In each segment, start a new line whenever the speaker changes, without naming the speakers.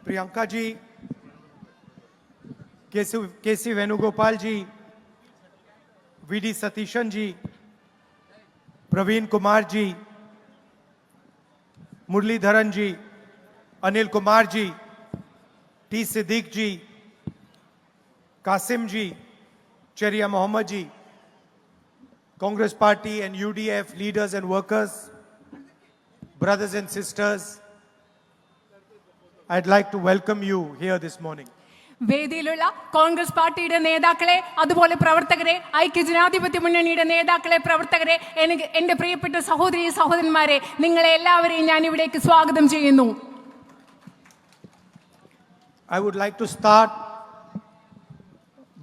Priyanka ji, K.C. Venugopal ji, V.D. Satishan ji, Praveen Kumar ji, Muralidharan ji, Anil Kumar ji, T. Siddiq ji, Qasim ji, Cheria Mohammed ji, Congress Party and UDF leaders and workers, brothers and sisters, I'd like to welcome you here this morning.
വേദിയിലുള്ള Congress പാർട്ടിയുടെ നേതാക്കളെ, അതുപോലെ പ്രവർത്തകരെ, ഐക്യജനാധിപത്യ മുന്നണിയുടെ നേതാക്കളെ, പ്രവർത്തകരെ, എൻ്റെ പ്രിയപ്പെട്ട സഹോദരി സഹോദരന്മാരെ, നിങ്ങളെ എല്ലാവരെയും ഞാൻ ഇവിടേക്ക് സ്വാഗതം ചെയ്യുന്നു.
I would like to start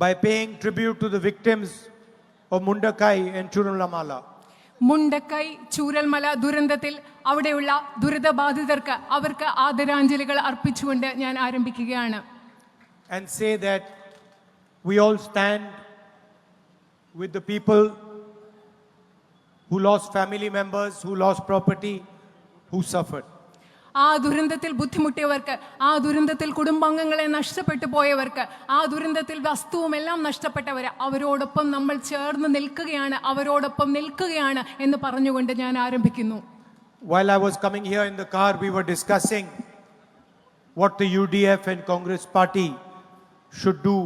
by paying tribute to the victims of Mundakai and Churalamala.
Mundakkai Chooralmala ദുരന്തത്തിൽ അവിടെയുള്ള ദുരിതബാധിതർക്ക് അവർക്ക് ആദരാഞ്ജലികൾ അർപ്പിച്ചുകൊണ്ട് ഞാൻ ആരംഭിക്കുകയാണ്.
And say that we all stand with the people who lost family members, who lost property, who suffered.
ആ ദുരന്തത്തിൽ ബുദ്ധിമുട്ടിയവർക്ക്, ആ ദുരന്തത്തിൽ കുടുംബാംഗങ്ങളെ നഷ്ടപ്പെട്ടു പോയവർക്ക്, ആ ദുരന്തത്തിൽ വസ്തുവും എല്ലാം നഷ്ടപ്പെട്ടവർ, അവരോടൊപ്പം നമ്മൾ ചേർന്ന് നിൽക്കുകയാണ്, അവരോടൊപ്പം നിൽക്കുകയാണ് എന്ന് പറഞ്ഞുകൊണ്ട് ഞാൻ ആരംഭിക്കുന്നു.
While I was coming here in the car, we were discussing what the UDF and Congress Party should do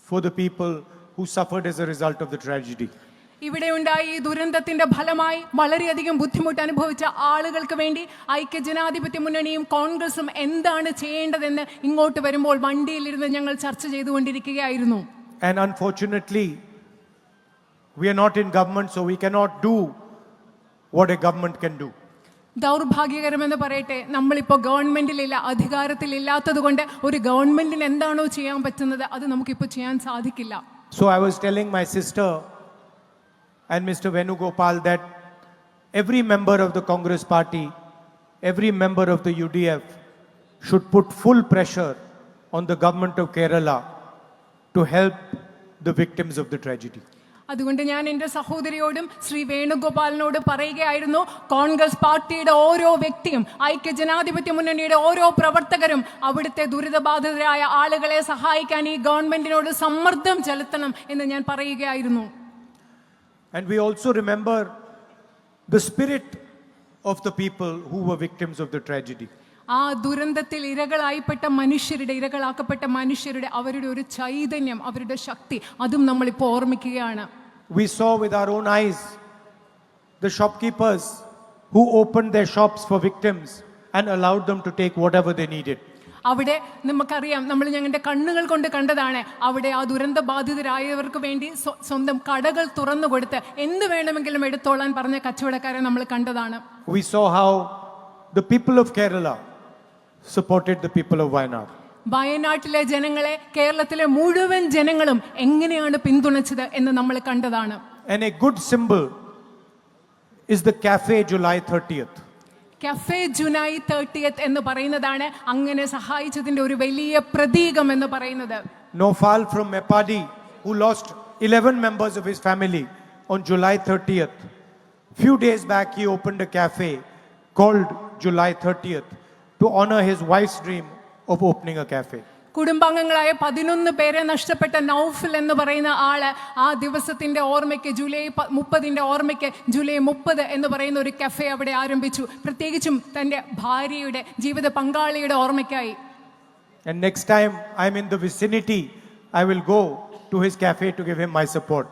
for the people who suffered as a result of the tragedy.
ഇവിടെ ഉണ്ടായ ഈ ദുരന്തത്തിന്റെ ഫലമായി വളരെയധികം ബുദ്ധിമുട്ട് അനുഭവിച്ച ആളുകൾക്ക് വേണ്ടി ഐക്യജനാധിപത്യ മുന്നണിയും കോൺഗ്രസും എന്താണ് ചെയ്യേണ്ടതെന്ന് ഇങ്ങോട്ട് വരുമ്പോൾ വണ്ടിയിലിരുന്ന് ഞങ്ങൾ ചർച്ച ചെയ്തുകൊണ്ടിരിക്കുകയായിരുന്നു.
And unfortunately, we are not in government, so we cannot do what a government can do.
ദൗർഭാഗ്യകരമെന്ന് പറയട്ടെ, നമ്മളിപ്പോൾ ഗവൺമെന്റിലില്ല, അധികാരത്തിലില്ലാത്തത് കൊണ്ട് ഒരു ഗവൺമെന്റിന് എന്താണോ ചെയ്യാൻ പറ്റുന്നത് അത് നമുക്കിപ്പോൾ ചെയ്യാൻ സാധിക്കില്ല.
So I was telling my sister and Mr. Venugopal that every member of the Congress Party, every member of the UDF should put full pressure on the government of Kerala to help the victims of the tragedy.
അതുകൊണ്ട് ഞാൻ എൻ്റെ സഹോദരിയോടും ശ്രീ വേണുഗോപാലിനോട് പറയുകയായിരുന്നു, കോൺഗ്രസ് പാർട്ടിയുടെ ഓരോ വ്യക്തിയും, ഐക്യജനാധിപത്യ മുന്നണിയുടെ ഓരോ പ്രവർത്തകരും അവിടുത്തെ ദുരിതബാധിതരായ ആളുകളെ സഹായിക്കാൻ ഈ ഗവൺമെന്റിനോട് സമ്മർദ്ദം ചെലുത്തണം എന്ന് ഞാൻ പറയുകയായിരുന്നു.
And we also remember the spirit of the people who were victims of the tragedy.
ആ ദുരന്തത്തിൽ ഇരകളാക്കപ്പെട്ട മനുഷ്യരുടെ അവരുടെ ഒരു ചൈതന്യം, അവരുടെ ശക്തി, അതും നമ്മളിപ്പോൾ ഓർമ്മിക്കുകയാണ്.
We saw with our own eyes the shopkeepers who opened their shops for victims and allowed them to take whatever they needed.
അവിടെ നമുക്കറിയാം, നമ്മൾ ഞങ്ങളുടെ കണ്ണുകൾ കൊണ്ട് കണ്ടതാണ്, അവിടെ ആ ദുരന്ത ബാധിതരായവർക്ക് വേണ്ടി സ്വന്തം കടകൾ തുറന്നു കൊടുത്ത് എന്ത് വേണമെങ്കിലും എടുത്തോളാൻ പറഞ്ഞ കച്ചവടക്കാരെ നമ്മൾ കണ്ടതാണ്.
We saw how the people of Kerala supported the people of Wayanad.
വയനാട്ടിലെ ജനങ്ങളെ കേരളത്തിലെ മുഴുവൻ ജനങ്ങളും എങ്ങനെയാണ് പിന്തുണച്ചത് എന്ന് നമ്മൾ കണ്ടതാണ്.
And a good symbol is the Cafe July 30th.
Cafe July 30th എന്ന് പറയുന്നതാണ് അങ്ങനെ സഹായിച്ചതിന്റെ ഒരു വലിയ പ്രതീകം എന്ന് പറയുന്നത്.
Nofal from Mepadi, who lost 11 members of his family on July 30th. Few days back he opened a cafe called July 30th to honor his wife's dream of opening a cafe.
കുടുംബാംഗങ്ങളായ 11 പേരെ നഷ്ടപ്പെട്ട നൗഫൽ എന്ന് പറയുന്ന ആള് ആ ദിവസത്തിന്റെ ഓർമ്മയ്ക്ക്, July 30ന്റെ ഓർമ്മയ്ക്ക് July 30 എന്ന് പറയുന്ന ഒരു കഫേ അവിടെ ആരംഭിച്ചു, പ്രത്യേകിച്ചും തന്റെ ഭാര്യയുടെ ജീവിത പങ്കാളിയുടെ ഓർമ്മയ്ക്കായി.
And next time I'm in the vicinity, I will go to his cafe to give him my support.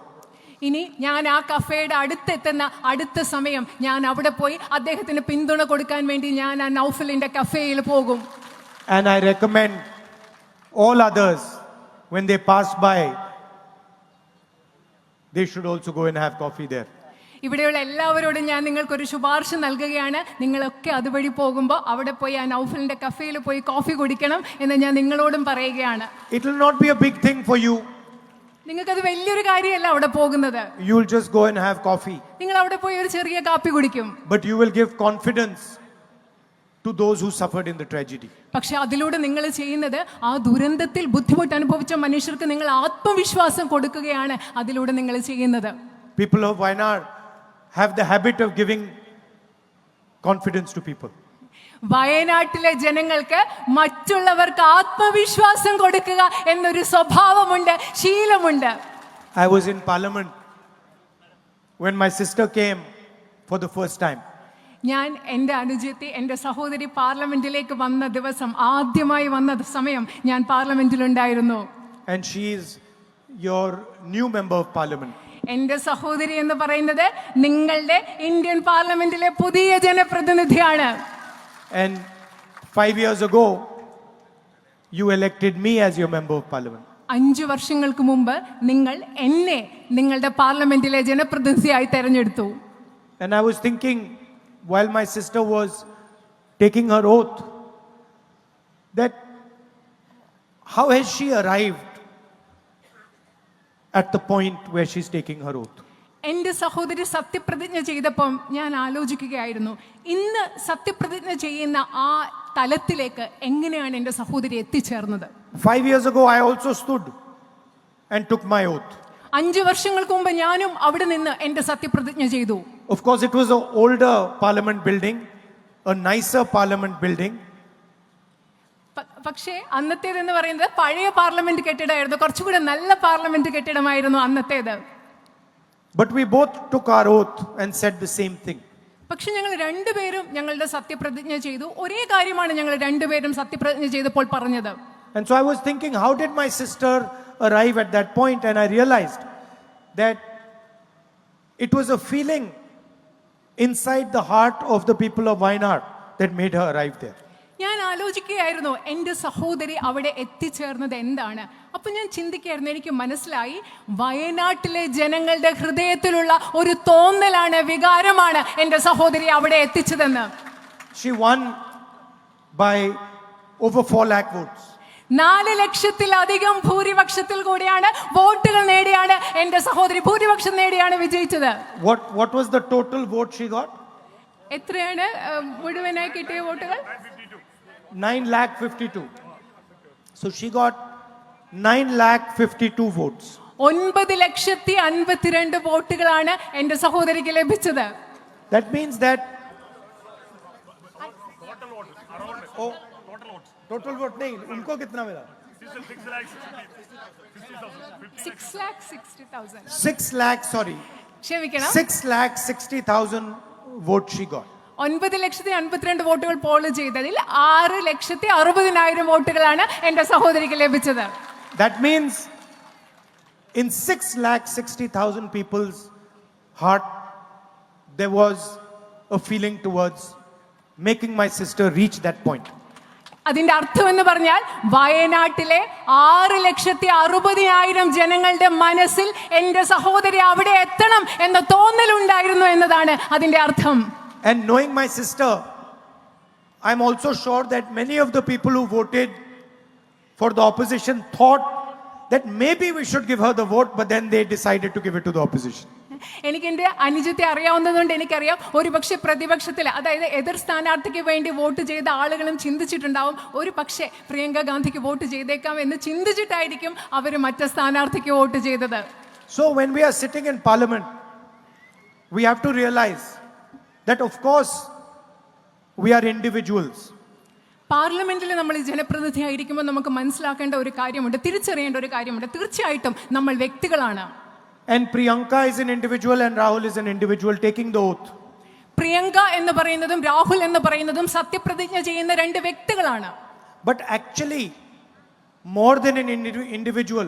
ഇനി ഞാൻ ആ കഫേയുടെ അടുത്തെത്തുന്ന അടുത്ത സമയം ഞാൻ അവിടെ പോയി അദ്ദേഹത്തിന് പിന്തുണ കൊടുക്കാൻ വേണ്ടി ഞാൻ ആ നൗഫലിന്റെ കഫേയിൽ പോകും.
And I recommend all others, when they pass by, they should also go and have coffee there.
ഇവിടെയുള്ള എല്ലാവരോടും ഞാൻ നിങ്ങൾക്കൊരു ശുപാർശ നൽകുകയാണ്, നിങ്ങളൊക്കെ അതുവഴി പോകുമ്പോൾ അവിടെ പോയി ആ നൗഫലിന്റെ കഫേയിൽ പോയി കോഫി കുടിക്കണം എന്ന് ഞാൻ നിങ്ങളോടും പറയുകയാണ്.
It will not be a big thing for you.
നിങ്ങൾക്കത് വലിയൊരു കാര്യമല്ല അവിടെ പോകുന്നത്.
You will just go and have coffee.
നിങ്ങൾ അവിടെ പോയി ഒരു ചെറിയ കാപ്പി കുടിക്കും.
But you will give confidence to those who suffered in the tragedy.
പക്ഷെ അതിലൂടെ നിങ്ങൾ ചെയ്യുന്നത് ആ ദുരന്തത്തിൽ ബുദ്ധിമുട്ട് അനുഭവിച്ച മനുഷ്യർക്ക് നിങ്ങൾ ആത്മവിശ്വാസം കൊടുക്കുകയാണ് അതിലൂടെ നിങ്ങൾ ചെയ്യുന്നത്.
People of Wayanad have the habit of giving confidence to people.
വയനാട്ടിലെ ജനങ്ങൾക്ക് മറ്റുള്ളവർക്ക് ആത്മവിശ്വാസം കൊടുക്കുക എന്നൊരു സ്വഭാവമുണ്ട്, ശീലമുണ്ട്.
I was in Parliament when my sister came for the first time.
ഞാൻ എൻ്റെ അനുജത്തി, എൻ്റെ സഹോദരി പാർലമെന്റിലേക്ക് വന്ന ദിവസം, ആദ്യമായി വന്ന സമയം ഞാൻ പാർലമെന്റിലുണ്ടായിരുന്നു.
And she is your new member of Parliament.
എൻ്റെ സഹോദരി എന്ന് പറയുന്നത് നിങ്ങളുടെ ഇന്ത്യൻ പാർലമെന്റിലെ പുതിയ ജനപ്രതിനിധിയാണ്.
And 5 years ago, you elected me as your member of Parliament.
5 വർഷങ്ങൾക്ക് മുമ്പ് നിങ്ങൾ എന്നെ നിങ്ങളുടെ പാർലമെന്റിലെ ജനപ്രതിനിധിയായി തെരഞ്ഞെടുത്തു.
And I was thinking, while my sister was taking her oath, that how has she arrived at the point where she's taking her oath?
എൻ്റെ സഹോദരി സത്യപ്രതിജ്ഞ ചെയ്തപ്പം ഞാൻ ആലോചിക്കുകയായിരുന്നു, ഇന്ന് സത്യപ്രതിജ്ഞ ചെയ്യുന്ന ആ തലത്തിലേക്ക് എങ്ങനെയാണ് എൻ്റെ സഹോദരി എത്തിച്ചേർന്നത്.
5 years ago, I also stood and took my oath.
5 വർഷങ്ങൾക്ക് മുമ്പ് ഞാനും അവിടെ നിന്ന് എൻ്റെ സത്യപ്രതിജ്ഞ ചെയ്തു.
Of course, it was an older parliament building, a nicer parliament building.
പക്ഷേ അന്നത്തേതെന്ന് പറയുന്നത് പഴയ പാർലമെന്റ് കെട്ടിടമായിരുന്നു, കുറച്ചുകൂടെ നല്ല parliament കെട്ടിടമായിരുന്നു അന്നത്തേത്.
But we both took our oath and said the same thing.
പക്ഷെ ഞങ്ങൾ രണ്ടുപേരും ഞങ്ങളുടെ സത്യപ്രതിജ്ഞ ചെയ്തു. ഒരേ കാര്യമാണ് ഞങ്ങൾ രണ്ടുപേരും സത്യപ്രതിജ്ഞ ചെയ്തപ്പോൾ പറഞ്ഞത്.
And so I was thinking, how did my sister arrive at that point? And I realized that it was a feeling inside the heart of the people of Wayanad that made her arrive there.
ഞാൻ ആലോചിക്കുകയായിരുന്നു എൻ്റെ സഹോദരി അവിടെ എത്തിച്ചേർന്നത് എന്താണ്. അപ്പൊ ഞാൻ ചിന്തിക്കുകയായിരുന്നു, എനിക്ക് മനസ്സിലായി വയനാട്ടിലെ ജനങ്ങളുടെ ഹൃദയത്തിലുള്ള ഒരു തോന്നലാണ്, വികാരമാണ് എൻ്റെ സഹോദരി അവിടെ എത്തിച്ചതെന്ന്.
She won by over 4 lakh votes.
4 ലക്ഷത്തിലധികം ഭൂരിപക്ഷത്തിൽ കൂടിയാണ്, വോട്ടുകൾ നേടിയാണ് എൻ്റെ സഹോദരി ഭൂരിപക്ഷം നേടിയാണ് വിജയിച്ചത്.
What was the total vote she got?
എത്രയാണ് മുഴുവനായി കിട്ടിയ വോട്ടുകൾ?
9,52,000. So she got 9,52,000 votes.
9,52,000 വോട്ടുകളാണ് എൻ്റെ സഹോദരിക്ക് ലഭിച്ചത്.
That means that total vote नहीं, उनको कितना मिला?
6,60,000.
6 lakh, sorry.
ക്ഷമിക്കണം,
6,60,000 votes she got.
9,52,000 വോട്ടുകൾ പോൾ ചെയ്തതിൽ 6,60,000 വോട്ടുകളാണ് എൻ്റെ സഹോദരിക്ക് ലഭിച്ചത്.
That means in 6,60,000 people's heart, there was a feeling towards making my sister reach that point.
അതിന്റെ അർത്ഥം എന്ന് പറഞ്ഞാൽ വയനാട്ടിലെ 6,60,000 ജനങ്ങളുടെ മനസ്സിൽ എൻ്റെ സഹോദരി അവിടെ എത്തണം എന്ന തോന്നലുണ്ടായിരുന്നു എന്നതാണ് അതിന്റെ അർത്ഥം.
And knowing my sister, I'm also sure that many of the people who voted for the opposition thought that maybe we should give her the vote, but then they decided to give it to the opposition.
എനിക്ക് എൻ്റെ അനുജത്തെ അറിയാവുന്നതുകൊണ്ട് എനിക്കറിയാം, ഒരുപക്ഷെ പ്രതിപക്ഷത്തിൽ, അതായത് എതിർ സ്ഥാനാർത്ഥിക്ക് വേണ്ടി vote ചെയ്ത ആളുകളും ചിന്തിച്ചിട്ടുണ്ടാവും, ഒരു പക്ഷേ പ്രിയങ്ക ഗാന്ധിക്ക് വോട്ട് ചെയ്തേക്കാം എന്ന് ചിന്തിച്ചിട്ടായിരിക്കും അവർ മറ്റു സ്ഥാനാർത്ഥിക്ക് വോട്ട് ചെയ്തത്.
So when we are sitting in parliament, we have to realize that of course we are individuals.
പാർലമെന്റിൽ നമ്മൾ ജനപ്രതിനിധിയായിരിക്കുമ്പോൾ നമുക്ക് മനസ്സിലാക്കേണ്ട ഒരു കാര്യമുണ്ട്, തിരിച്ചറിയേണ്ട ഒരു കാര്യമുണ്ട്. തീർച്ചയായിട്ടും നമ്മൾ വ്യക്തികളാണ്.
And Priyanka is an individual and Rahul is an individual taking the oath.
Priyanka എന്ന് പറയുന്നതും രാഹുൽ എന്ന് പറയുന്നതും സത്യപ്രതിജ്ഞ ചെയ്യുന്ന 2 വ്യക്തികളാണ്.
But actually, more than an individual,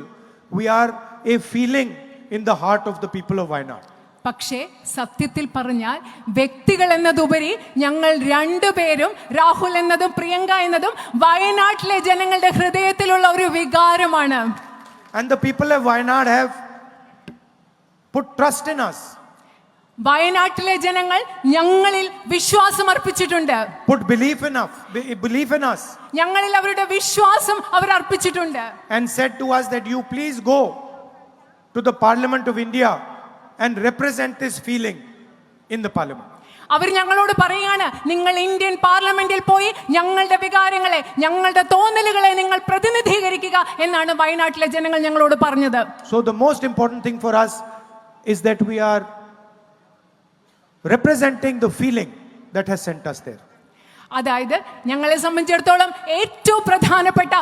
we are a feeling in the heart of the people of Wayanad.
പക്ഷേ സത്യത്തിൽ പറഞ്ഞാൽ വ്യക്തികൾ എന്നതുപരി ഞങ്ങൾ 2 പേരും, രാഹുൽ എന്നതും പ്രിയങ്ക എന്നതും വയനാട്ടിലെ ജനങ്ങളുടെ ഹൃദയത്തിലുള്ള ഒരു വികാരമാണ്.
And the people of Wayanad have put trust in us.
വയനാട്ടിലെ ജനങ്ങൾ ഞങ്ങളിൽ വിശ്വാസം അർപ്പിച്ചിട്ടുണ്ട്.
Put belief in us.
ഞങ്ങളിൽ അവരുടെ വിശ്വാസം അവർ അർപ്പിച്ചിട്ടുണ്ട്.
And said to us that you please go to the Parliament of India and represent this feeling in the Parliament.
അവർ ഞങ്ങളോട് പറയുകയാണ്, നിങ്ങൾ ഇന്ത്യൻ പാർലമെന്റിൽ പോയി ഞങ്ങളുടെ വികാരങ്ങളെ, ഞങ്ങളുടെ തോന്നലുകളെ നിങ്ങൾ പ്രതിനിധീകരിക്കുക എന്നാണ് വയനാട്ടിലെ ജനങ്ങൾ ഞങ്ങളോട് പറഞ്ഞത്.
So the most important thing for us is that we are representing the feeling that has sent us there.
അതായത് ഞങ്ങളെ സംബന്ധിച്ചിടത്തോളം ഏറ്റവും പ്രധാനപ്പെട്ട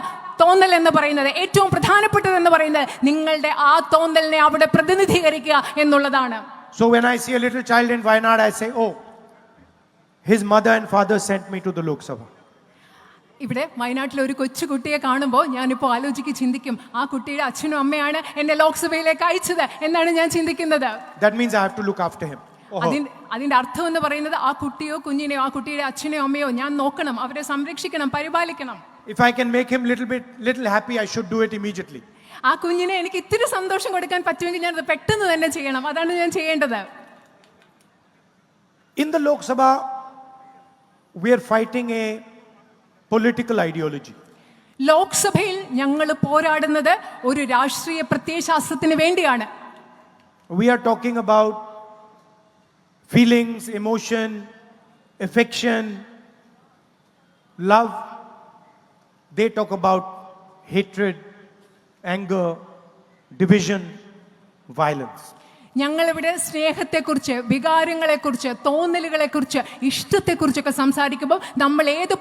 തോന്നൽ എന്ന് പറയുന്നത്, ഏറ്റവും പ്രധാനപ്പെട്ടതെന്ന് പറയുന്നത് നിങ്ങളുടെ ആ തോന്നലിനെ അവിടെ പ്രതിനിധീകരിക്കുക എന്നുള്ളതാണ്.
So when I see a little child in Wayanad, I say, oh, his mother and father sent me to the Lok Sabha.
ഇവിടെ വയനാട്ടിലെ ഒരു കൊച്ചുകുട്ടിയെ കാണുമ്പോൾ ഞാനിപ്പോൾ ചിന്തിക്കും, ആ കുട്ടിയുടെ അച്ഛനും അമ്മയാണ് എന്നെ ലോക്സഭയിലേക്ക് അയച്ചത് എന്നാണ് ഞാൻ ചിന്തിക്കുന്നത്.
That means I have to look after him.
അതിന്റെ അർത്ഥം എന്ന് പറയുന്നത് ആ കുട്ടിയോ കുഞ്ഞിനെയോ ആ കുട്ടിയുടെ അച്ഛനെയോ അമ്മയോ ഞാൻ നോക്കണം, അവരെ സംരക്ഷിക്കണം, പരിപാലിക്കണം.
If I can make him little happy, I should do it immediately.
ആ കുഞ്ഞിനെ എനിക്ക് ഇത്തിരി സന്തോഷം കൊടുക്കാൻ പറ്റുമെങ്കിൽ ഞാൻ അത് പെട്ടെന്ന് തന്നെ ചെയ്യണം. അതാണ് ഞാൻ ചെയ്യേണ്ടത്.
In the Lok Sabha, we are fighting a political ideology.
ലോക്സഭയിൽ ഞങ്ങൾ പോരാടുന്നത് ഒരു രാഷ്ട്രീയ പ്രത്യയശാസ്ത്രത്തിന് വേണ്ടിയാണ്.
We are talking about feelings, emotion, affection, love. They talk about hatred, anger, division, violence.
ഞങ്ങളിവിടെ സ്നേഹത്തെക്കുറിച്ച്, വികാരങ്ങളെക്കുറിച്ച്, തോന്നലുകളെക്കുറിച്ച്, ഇഷ്ടത്തെക്കുറിച്ചൊക്കെ സംസാരിക്കുമ്പോൾ നമ്മൾ ഏത്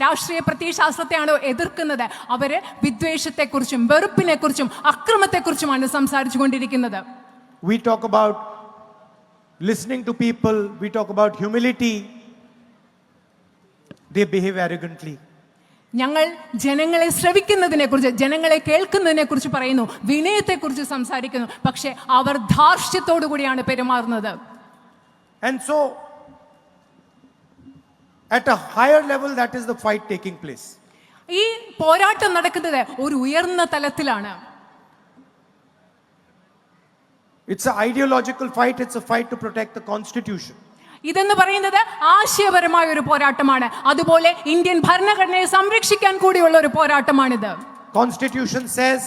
രാഷ്ട്രീയ പ്രത്യയശാസ്ത്രത്തെയാണോ എതിർക്കുന്നത് അവര് വിദ്വേഷത്തെക്കുറിച്ചും വെറുപ്പിനെക്കുറിച്ചും അക്രമത്തെക്കുറിച്ചുമാണ് സംസാരിച്ചു കൊണ്ടിരിക്കുന്നത്.
We talk about listening to people, we talk about humility. They behave arrogantly.
ഞങ്ങൾ ജനങ്ങളെ ശ്രവിക്കുന്നതിനെ കുറിച്ച്, ജനങ്ങളെ കേൾക്കുന്നതിനെ കുറിച്ച് പറയുന്നു, വിനയത്തെക്കുറിച്ച് സംസാരിക്കുന്നു, പക്ഷെ അവർ ധാർഷ്ട്യത്തോടു കൂടിയാണ് പെരുമാറുന്നത്.
And so at a higher level, that is the fight taking place.
ഈ പോരാട്ടം നടക്കുന്നത് ഒരു ഉയർന്ന തലത്തിലാണ്.
It's an ideological fight, it's a fight to protect the constitution.
ഇതെന്ന് പറയുന്നത് ആശയപരമായ ഒരു പോരാട്ടമാണ്. അതുപോലെ ഇന്ത്യൻ ഭരണഘടനയെ സംരക്ഷിക്കാൻ കൂടിയുള്ള ഒരു പോരാട്ടമാണിത്.
Constitution says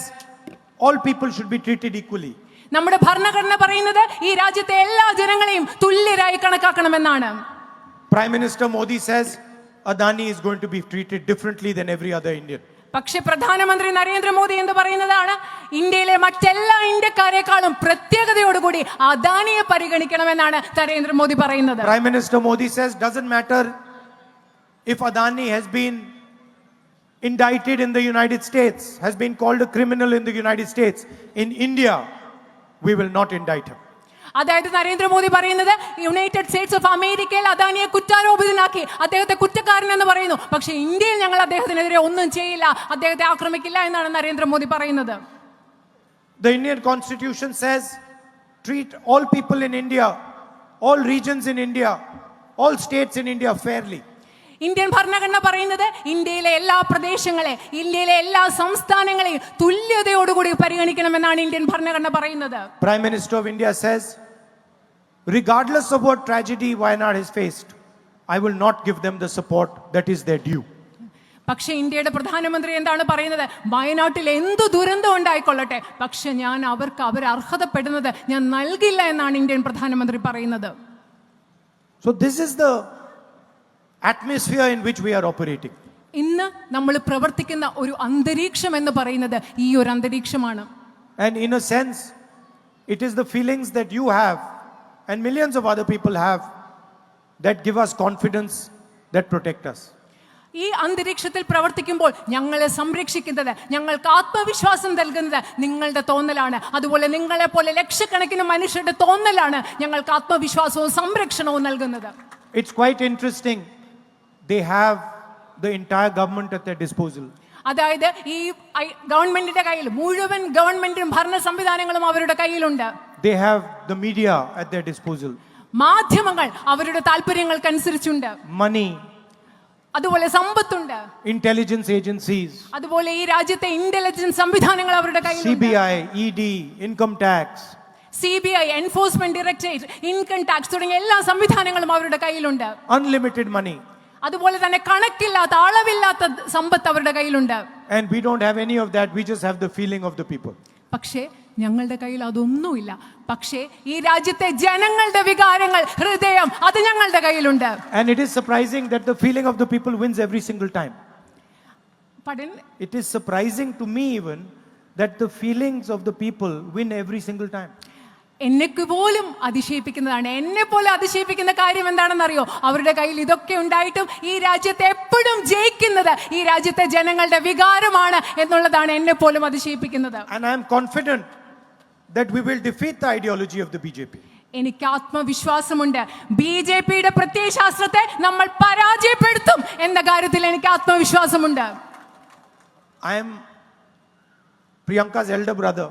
all people should be treated equally.
നമ്മുടെ ഭരണഘടന പറയുന്നത് ഈ രാജ്യത്തെ എല്ലാ ജനങ്ങളെയും തുല്യരായി കണക്കാക്കണമെന്നാണ്.
Prime Minister Modi says Adani is going to be treated differently than every other Indian.
പക്ഷെ പ്രധാനമന്ത്രി നരേന്ദ്രമോദി എന്ന് പറയുന്നതാണ് ഇന്ത്യയിലെ മറ്റെല്ലാ ഇന്ത്യക്കാരെക്കാളും പ്രത്യേകതയോടുകൂടി അദാനിയെ പരിഗണിക്കണമെന്നാണ് നരേന്ദ്രമോദി പറയുന്നത്.
Prime Minister Modi says doesn't matter if Adani has been indicted in the United States, has been called a criminal in the United States, in India we will not indict him.
അതായത് നരേന്ദ്രമോദി പറയുന്നത് United States of അമേരിക്കയിൽ അദാനിയെ കുറ്റാരോപിതനാക്കി അദ്ദേഹത്തെ കുറ്റക്കാരൻ എന്ന് പറയുന്നു, പക്ഷേ ഇന്ത്യയിൽ ഞങ്ങൾ അദ്ദേഹത്തിനെതിരെ ഒന്നും ചെയ്യില്ല, അദ്ദേഹത്തെ ആക്രമിക്കില്ല എന്നാണ് നരേന്ദ്രമോദി പറയുന്നത്.
The Indian Constitution says treat all people in India, all regions in India, all states in India fairly.
Indian ഭരണഘടന പറയുന്നത് ഇന്ത്യയിലെ എല്ലാ പ്രദേശങ്ങളെ, ഇന്ത്യയിലെ എല്ലാ സംസ്ഥാനങ്ങളെയും തുല്യതയോടുകൂടി പരിഗണിക്കണമെന്നാണ് ഇന്ത്യൻ ഭരണഘടന പറയുന്നത്.
Prime Minister of India says regardless of what tragedy Wayanad has faced, I will not give them the support that is their due.
പക്ഷേ ഇന്ത്യയുടെ പ്രധാനമന്ത്രി എന്താണ് പറയുന്നത്? വയനാട്ടിൽ എന്തു ദുരന്തം ഉണ്ടായിക്കൊള്ളട്ടെ, പക്ഷെ ഞാൻ അവർക്ക് അവർ അർഹതപ്പെടുന്നത് ഞാൻ നൽകില്ല എന്നാണ് ഇന്ത്യൻ പ്രധാനമന്ത്രി പറയുന്നത്.
So this is the atmosphere in which we are operating.
ഇന്ന് നമ്മൾ പ്രവർത്തിക്കുന്ന ഒരു അന്തരീക്ഷം എന്ന് പറയുന്നത് ഈ ഒരു അന്തരീക്ഷമാണ്.
And in a sense it is the feelings that you have and millions of other people have that give us confidence, that protect us.
ഈ അന്തരീക്ഷത്തിൽ പ്രവർത്തിക്കുമ്പോൾ ഞങ്ങളെ സംരക്ഷിക്കുന്നത്, ഞങ്ങൾക്ക് ആത്മവിശ്വാസം നൽകുന്നത് നിങ്ങളുടെ തോന്നലാണ്. അതുപോലെ നിങ്ങളെ പോലെ ലക്ഷക്കണക്കിന് മനുഷ്യരുടെ തോന്നലാണ് ഞങ്ങൾക്ക് ആത്മവിശ്വാസവും സംരക്ഷണവും നൽകുന്നത്.
It's quite interesting. They have the entire government at their disposal.
അതായത് ഈ ഗവൺമെന്റിന്റെ കയ്യിൽ മുഴുവൻ ഗവൺമെന്റും ഭരണ സംവിധാനങ്ങളും അവരുടെ കയ്യിലുണ്ട്.
They have the media at their disposal.
മാധ്യമങ്ങൾ അവരുടെ താല്പര്യങ്ങൾക്കനുസരിച്ചുണ്ട്.
Money.
അതുപോലെ സമ്പത്തുണ്ട്.
Intelligence agencies.
അതുപോലെ ഈ രാജ്യത്തെ ഇന്റലിജൻസ് സംവിധാനങ്ങൾ അവരുടെ കയ്യിലുണ്ട്.
CBI, ED, income tax.
CBI, enforcement directorate, income tax തുടങ്ങിയ എല്ലാ സംവിധാനങ്ങളും അവരുടെ കയ്യിലുണ്ട്.
Unlimited money.
അതുപോലെ തന്നെ കണക്കില്ലാത്ത അളവില്ലാത്ത സമ്പത്ത് അവരുടെ കയ്യിലുണ്ട്.
And we don't have any of that. We just have the feeling of the people.
പക്ഷേ ഞങ്ങളുടെ കയ്യിൽ അതൊന്നുമില്ല. പക്ഷേ ഈ രാജ്യത്തെ ജനങ്ങളുടെ വികാരങ്ങൾ, ഹൃദയം, അത് ഞങ്ങളുടെ കയ്യിലുണ്ട്.
And it is surprising that the feeling of the people wins every single time.
Pardon?
It is surprising to me even that the feelings of the people win every single time.
എന്നെ പോലും അതിശയിപ്പിക്കുന്നതാണ്. എന്നെ പോലെ അതിശയിപ്പിക്കുന്ന കാര്യം എന്താണെന്നറിയോ? അവരുടെ കയ്യിൽ ഇതൊക്കെ ഉണ്ടായിട്ടും ഈ രാജ്യത്തെ എപ്പോഴും ജയിക്കുന്നത് ഈ രാജ്യത്തെ ജനങ്ങളുടെ വികാരമാണ് എന്നുള്ളതാണ് എന്നെ പോലും അതിശയിപ്പിക്കുന്നത്.
And I am confident that we will defeat the ideology of the BJP.
എനിക്ക് ആത്മവിശ്വാസമുണ്ട്, BJPയുടെ പ്രത്യയശാസ്ത്രത്തെ നമ്മൾ പരാജയപ്പെടുത്തും എന്ന കാര്യത്തിൽ എനിക്ക് ആത്മവിശ്വാസമുണ്ട്.
I am Priyanka's elder brother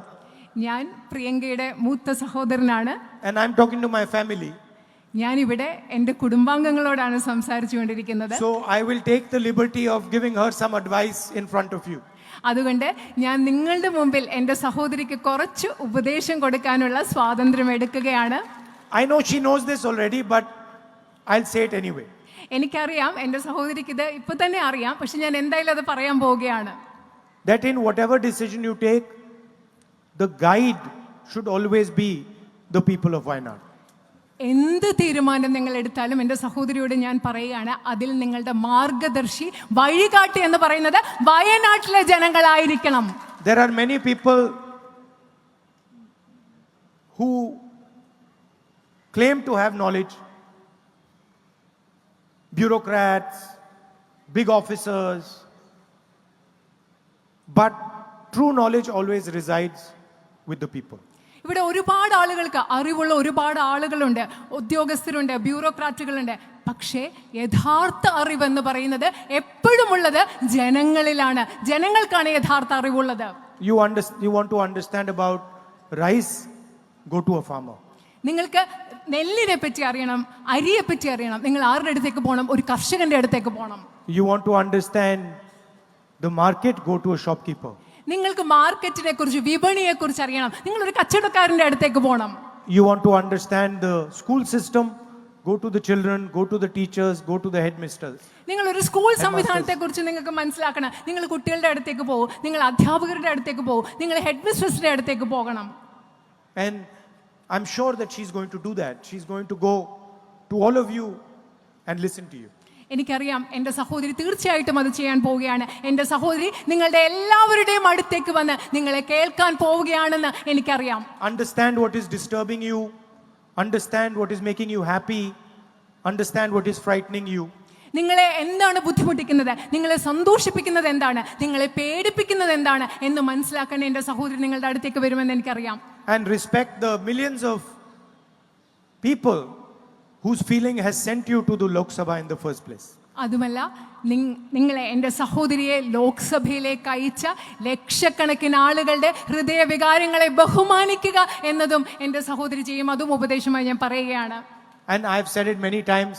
ഞാൻ പ്രിയങ്കയുടെ മൂത്ത സഹോദരനാണ്.
and I am talking to my family.
ഞാനിവിടെ എൻ്റെ കുടുംബാംഗങ്ങളോടാണ് സംസാരിച്ചു കൊണ്ടിരിക്കുന്നത്.
So I will take the liberty of giving her some advice in front of you.
അതുകൊണ്ട് ഞാൻ നിങ്ങളുടെ മുമ്പിൽ എൻ്റെ സഹോദരിക്ക് കുറച്ച് ഉപദേശം കൊടുക്കാനുള്ള സ്വാതന്ത്ര്യം എടുക്കുകയാണ്.
I know she knows this already, but I'll say it anyway.
എനിക്കറിയാം എൻ്റെ സഹോദരിക്ക് ഇത് ഇപ്പൊ തന്നെ അറിയാം, പക്ഷെ ഞാൻ എന്തായാലും അത് പറയാൻ പോവുകയാണ്.
That in whatever decision you take, the guide should always be the people of Wayanad.
എന്ത് തീരുമാനം നിങ്ങൾ എടുത്താലും എൻ്റെ സഹോദരിയോട് ഞാൻ പറയുകയാണ്, അതിൽ നിങ്ങളുടെ മാർഗദർശി വഴികാട്ടി എന്ന് പറയുന്നത് വയനാട്ടിലെ ജനങ്ങളായിരിക്കണം.
There are many people who claim to have knowledge, bureaucrats, big officers, but true knowledge always resides with the people.
ഇവിടെ ഒരുപാട് ആളുകൾക്ക് അറിവുള്ള ഒരുപാട് ആളുകളുണ്ട്, ഉദ്യോഗസ്ഥരുണ്ട്, ബ്യൂറോക്രാറ്റുകളുണ്ട്. പക്ഷേ യഥാർത്ഥ അറിവെന്ന് പറയുന്നത് എപ്പോഴും ഉള്ളത് ജനങ്ങളിലാണ്. ജനങ്ങൾക്കാണ് യഥാർത്ഥ അറിവുള്ളത്.
You want to understand about rice, go to a farmer.
നിങ്ങൾക്ക് നെല്ലിനെ പറ്റി അറിയണം, അരിയെ പറ്റി അറിയണം, നിങ്ങൾ ആരുടെ അടുത്തേക്ക് പോകണം? ഒരു കർഷകന്റെ അടുത്തേക്ക് പോകണം.
You want to understand the market, go to a shopkeeper.
നിങ്ങൾക്ക് മാർക്കറ്റിനെ കുറിച്ച്, വിപണിയെ കുറിച്ച് അറിയണം, നിങ്ങൾ ഒരു കച്ചവടക്കാരന്റെ അടുത്തേക്ക് പോകണം.
You want to understand the school system, go to the children, go to the teachers, go to the headmasters.
നിങ്ങൾ ഒരു സ്കൂൾ സംവിധാനത്തെ കുറിച്ച് നിങ്ങൾക്ക് മനസ്സിലാക്കണം, നിങ്ങൾ കുട്ടികളുടെ അടുത്തേക്ക് പോകും, നിങ്ങൾ അധ്യാപകരുടെ അടുത്തേക്ക് പോകും, നിങ്ങൾ ഹെഡ് മിസ്ട്രസിന്റെ അടുത്തേക്ക് പോകണം.
And I'm sure that she's going to do that. She's going to go to all of you and listen to you.
എനിക്കറിയാം എൻ്റെ സഹോദരി തീർച്ചയായിട്ടും അത് ചെയ്യാൻ പോവുകയാണ്. എൻ്റെ സഹോദരി നിങ്ങളുടെ എല്ലാവരുടെയും അടുത്തേക്ക് വന്ന് നിങ്ങളെ കേൾക്കാൻ പോവുകയാണെന്ന് എനിക്കറിയാം.
Understand what is disturbing you, understand what is making you happy, understand what is frightening you.
നിങ്ങളെ എന്താണ് ബുദ്ധിമുട്ടിക്കുന്നത്, നിങ്ങളെ സന്തോഷിപ്പിക്കുന്നത് എന്താണ്, നിങ്ങളെ പേടിപ്പിക്കുന്നത് എന്താണ് എന്ന് മനസ്സിലാക്കാൻ എൻ്റെ സഹോദരി നിങ്ങളുടെ അടുത്തേക്ക് വരുമെന്ന് എനിക്കറിയാം.
And respect the millions of people whose feeling has sent you to the Lok Sabha in the first place.
അതുമല്ല, നിങ്ങളെ എൻ്റെ സഹോദരിയെ ലോക്സഭയിലേക്ക് അയച്ച ലക്ഷക്കണക്കിന് ആളുകളുടെ ഹൃദയവികാരങ്ങളെ ബഹുമാനിക്കുക എന്നതും എൻ്റെ സഹോദരി ചെയ്യും. അതും ഉപദേശമായി ഞാൻ പറയുകയാണ്.
And I've said it many times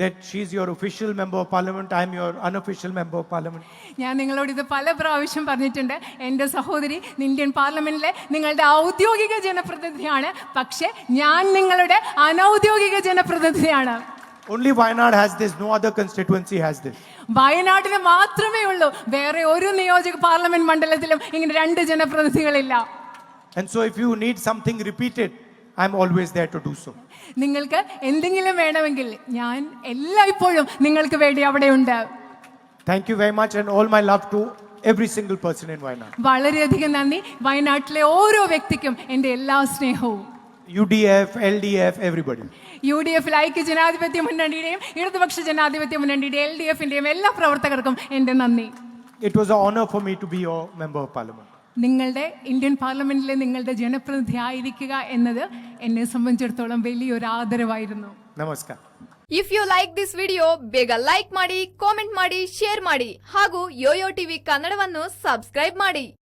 that she's your official member of parliament, I'm your unofficial member of parliament.
ഞാൻ നിങ്ങളോട് ഇത് പല പ്രാവശ്യം പറഞ്ഞിട്ടുണ്ട്. എൻ്റെ സഹോദരി ഇന്ത്യൻ പാർലമെന്റിലെ നിങ്ങളുടെ ഔദ്യോഗിക ജനപ്രതിനിധിയാണ്, പക്ഷെ ഞാൻ നിങ്ങളുടെ അനൗദ്യോഗിക ജനപ്രതിനിധിയാണ്.
Only Wayanad has this, no other constituency has this.
വയനാട്ടിന് മാത്രമേ ഉള്ളൂ, വേറെ ഒരു നിയോജക പാർലമെന്റ് മണ്ഡലത്തിലും ഇങ്ങനെ രണ്ട് ജനപ്രതിനിധികളില്ല.
And so if you need something repeated, I'm always there to do so.
നിങ്ങൾക്ക് എന്തെങ്കിലും വേണമെങ്കിൽ ഞാൻ എല്ലായ്പ്പോഴും നിങ്ങൾക്ക് വേണ്ടി അവിടെയുണ്ട്.
Thank you very much and all my love to every single person in Wayanad.
വളരെയധികം നന്ദി. വയനാട്ടിലെ ഓരോ വ്യക്തിക്കും എൻ്റെ എല്ലാ സ്നേഹവും.
UDF, LDF, everybody.
UDF ഐക്യ ജനാധിപത്യ മുന്നണിയുടെയും ഇടതുപക്ഷ ജനാധിപത്യ മുന്നണിയുടെയും LDFന്റെയും എല്ലാ പ്രവർത്തകർക്കും എൻ്റെ നന്ദി.
It was an honor for me to be your member of parliament.
നിങ്ങളുടെ ഇന്ത്യൻ പാർലമെന്റിലെ നിങ്ങളുടെ ജനപ്രതിനിധി ആയിരിക്കുക എന്നത് എന്നെ സംബന്ധിച്ചിടത്തോളം വലിയൊരു ആദരവായിരുന്നു.
Namaskar.
If you like this video ಬೇಗ ಲೈಕ್ ಮಾಡಿ, ಕಾಮೆಂಟ್ ಮಾಡಿ, ಶೇರ್ ಮಾಡಿ ಹಾಗೂ ಯೋಯೋ ಟಿವಿ ಕನ್ನಡವನ್ನು ಸಬ್ಸ್ಕ್ರೈಬ್ ಮಾಡಿ.